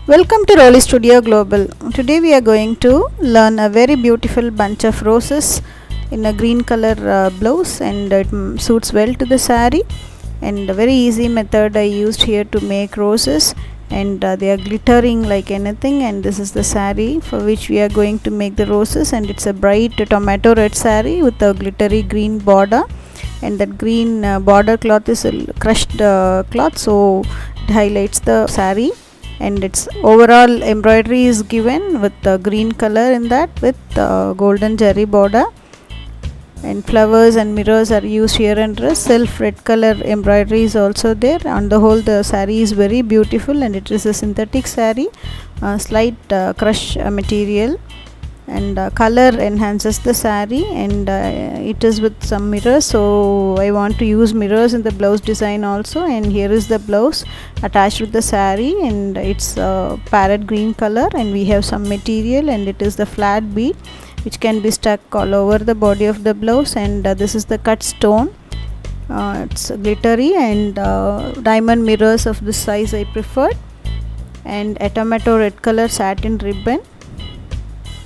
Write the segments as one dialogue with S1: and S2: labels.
S1: Welcome to Rolly Studio Global. Today we are going to learn a very beautiful bunch of roses in a green color blouse, and it suits well to the saree. And a very easy method I used here to make roses, and they are glittering like anything. And this is the saree for which we are going to make the roses, and it's a bright tomato red saree with a glittery green border, and that green border cloth is a crushed cloth, so it highlights the saree. And its overall embroidery is given with the green color in that, with golden zari border, and flowers and mirrors are used here, and self red color embroidery is also there. On the whole, the saree is very beautiful, and it is a synthetic saree, slight crush material, and color enhances the saree, and it is with some mirrors, so I want to use mirrors in the blouse design also. And here is the blouse attached with the saree, and it's parrot green color, and we have some material, and it is the flat bead which can be stuck all over the body of the blouse. And this is the cut stone, it's glittery, and diamond mirrors of this size I preferred, and a tomato red color satin ribbon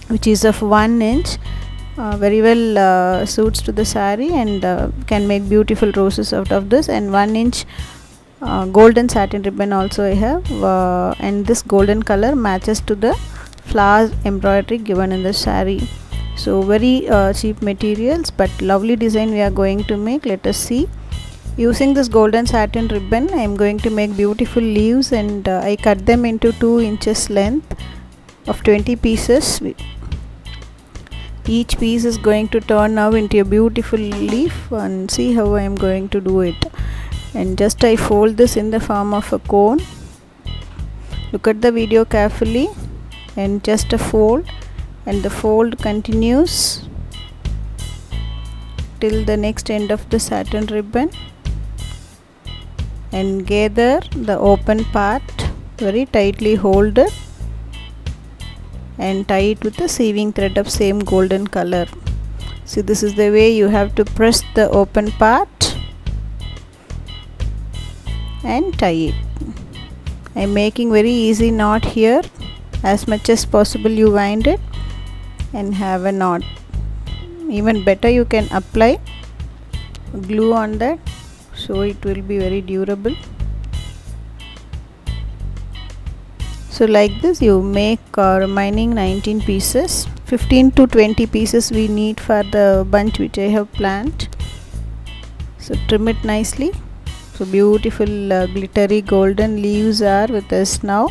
S1: which is of 1 inch, very well suits to the saree, and can make beautiful roses out of this. And 1 inch golden satin ribbon also I have, and this golden color matches to the flower embroidery given in the saree. So very cheap materials, but lovely design we are going to make. Let us see. Using this golden satin ribbon, I am going to make beautiful leaves, and I cut them into 2 inches length of 20 pieces. Each piece is going to turn now into a beautiful leaf, and see how I am going to do it. And just I fold this in the form of a cone. Look at the video carefully, and just a fold, and the fold continues till the next end of the satin ribbon, and gather the open part, very tightly hold it, and tie it with a sieving thread of same golden color. See, this is the way you have to press the open part and tie it. I am making very easy knot here. As much as possible you wind it and have a knot. Even better, you can apply glue on that, so it will be very durable. So like this you make remaining 19 pieces. 15 to 20 pieces we need for the bunch which I have planned. So trim it nicely. So beautiful glittery golden leaves are with us now.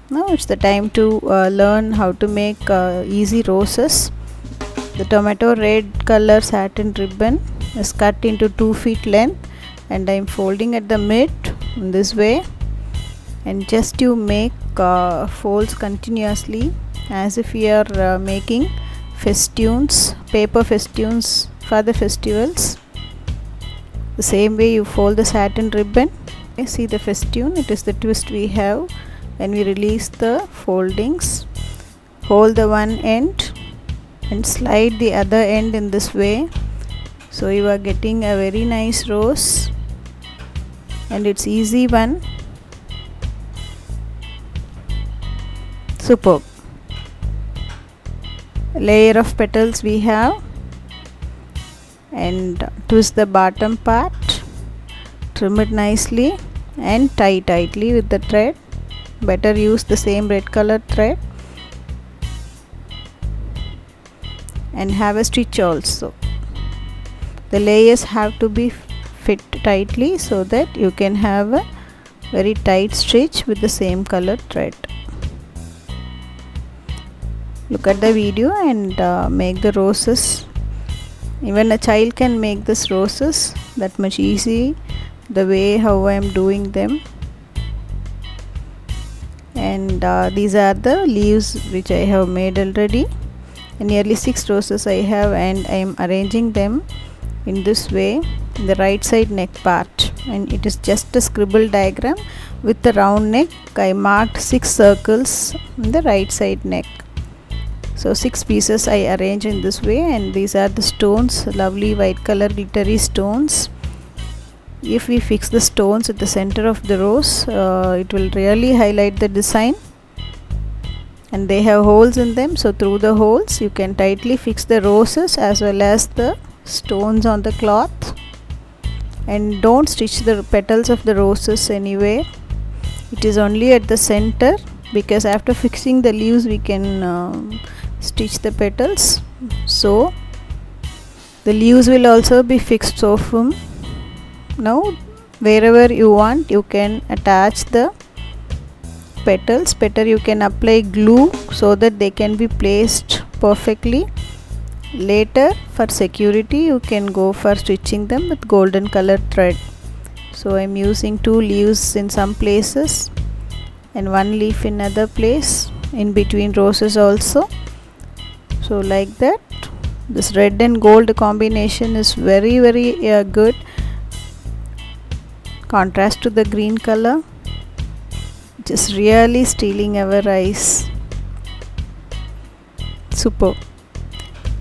S1: Now it's the time to learn how to make easy roses. The tomato red color satin ribbon is cut into 2 feet length, and I am folding at the mid in this way. And just you make folds continuously as if we are making festoons, paper festoons for the festivals. The same way you fold the satin ribbon. See the festoon, it is the twist we have when we release the foldings. Hold the one end and slide the other end in this way, so you are getting a very nice rose, and it's easy one. Superb. Layer of petals we have, and twist the bottom part, trim it nicely, and tie tightly with the thread. Better use the same red color thread, and have a stitch also. The layers have to be fit tightly so that you can have a very tight stitch with the same color thread. Look at the video and make the roses. Even a child can make this roses, that much easy the way how I am doing them. And these are the leaves which I have made already. And nearly 6 roses I have, and I am arranging them in this way in the right side neck part, and it is just a scribble diagram with the round neck. I marked 6 circles in the right side neck. So 6 pieces I arrange in this way, and these are the stones, lovely white color glittery stones. If we fix the stones at the center of the rose, it will really highlight the design. And they have holes in them, so through the holes you can tightly fix the roses as well as the stones on the cloth. And don't stitch the petals of the roses anywhere, it is only at the center, because after fixing the leaves we can stitch the petals. So the leaves will also be fixed so firm. Now wherever you want you can attach the petals. Better you can apply glue so that they can be placed perfectly. Later for security you can go for stitching them with golden colored thread. So I am using 2 leaves in some places and 1 leaf in other place, in between roses also. So like that, this red and gold combination is very good contrast to the green color. It is really stealing our eyes. Superb.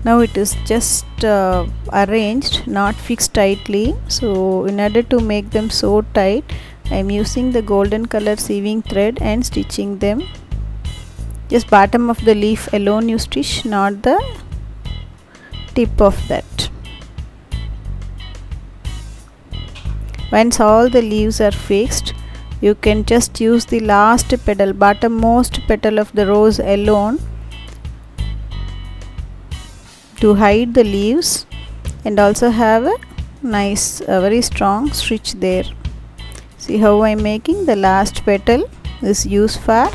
S1: Now it is just arranged, not fixed tightly. So in order to make them so tight, I am using the golden color sieving thread and stitching them. Just bottom of the leaf alone you stitch, not the tip of that. Once all the leaves are fixed, you can just use the last petal, bottommost petal of the rose alone to hide the leaves and also have a nice very strong stitch there. See how I am making? The last petal is used for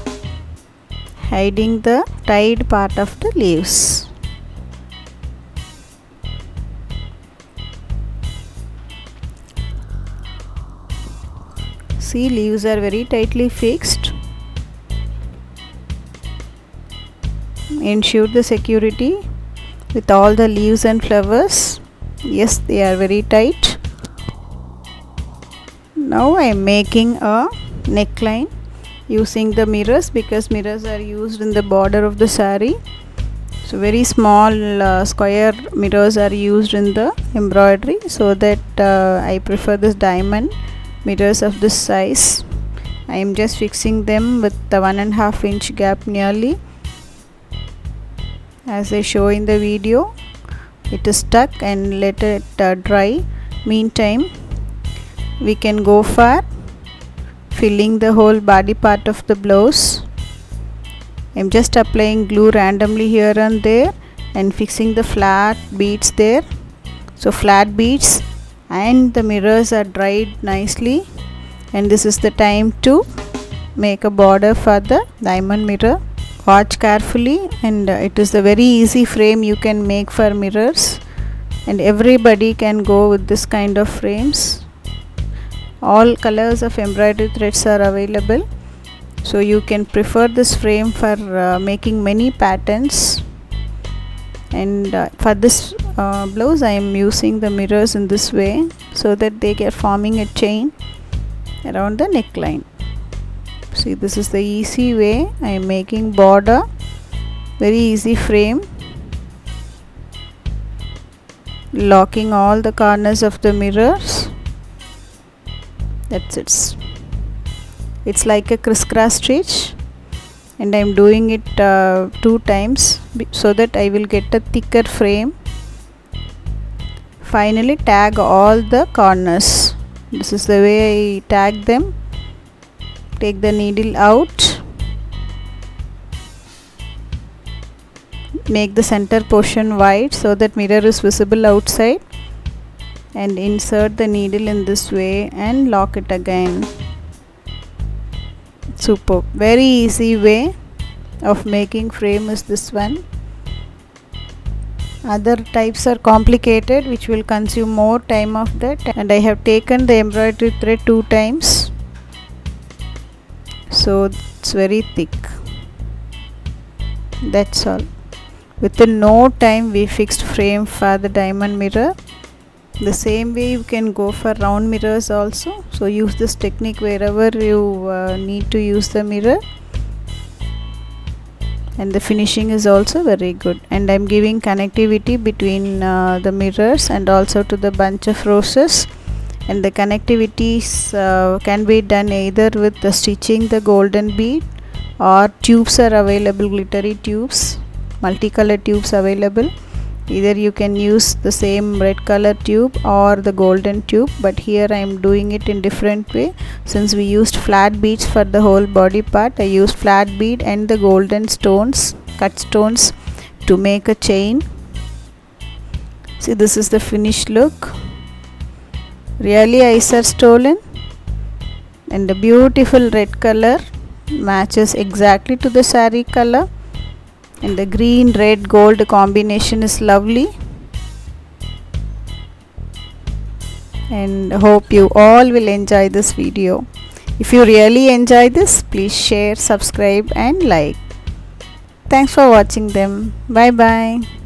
S1: hiding the tied part of the leaves. See, leaves are very tightly fixed. Ensure the security with all the leaves and flowers. Yes, they are very tight. Now I am making a neckline using the mirrors, because mirrors are used in the border of the saree. So very small square mirrors are used in the embroidery, so that I prefer this diamond mirrors of this size. I am just fixing them with the 1.5 inch gap nearly. As I show in the video, it is stuck, and let it dry. Meantime, we can go for filling the whole body part of the blouse. I am just applying glue randomly here and there and fixing the flat beads there. So flat beads and the mirrors are dried nicely, and this is the time to make a border for the diamond mirror. Watch carefully, and it is a very easy frame you can make for mirrors, and everybody can go with this kind of frames. All colors of embroidery threads are available, so you can prefer this frame for making many patterns. And for this blouse I am using the mirrors in this way, so that they get forming a chain around the neckline. See, this is the easy way I am making border. Very easy frame. Locking all the corners of the mirrors. That's it. It's like a crisscross stitch, and I am doing it 2 times so that I will get a thicker frame. Finally tag all the corners. This is the way I tag them. Take the needle out, make the center portion wide so that mirror is visible outside, and insert the needle in this way and lock it again. Superb. Very easy way of making frame is this one. Other types are complicated, which will consume more time of that, and I have taken the embroidery thread 2 times, so it's very thick. That's all. Within no time we fixed frame for the diamond mirror. The same way you can go for round mirrors also, so use this technique wherever you need to use the mirror, and the finishing is also very good. And I'm giving connectivity between the mirrors and also to the bunch of roses. and the connectivities can be done either with the stitching the golden bead, or tubes are available, glittery tubes, multicolor tubes available. Either you can use the same red color tube or the golden tube, but here I am doing it in different way. Since we used flat beads for the whole body part, I used flat bead and the golden stones, cut stones, to make a chain. See, this is the finished look. Really eyes are stolen, and the beautiful red color matches exactly to the saree color, and the green red gold combination is lovely. And hope you all will enjoy this video. If you really enjoy this, please share, subscribe and like. Thanks for watching them. Bye bye.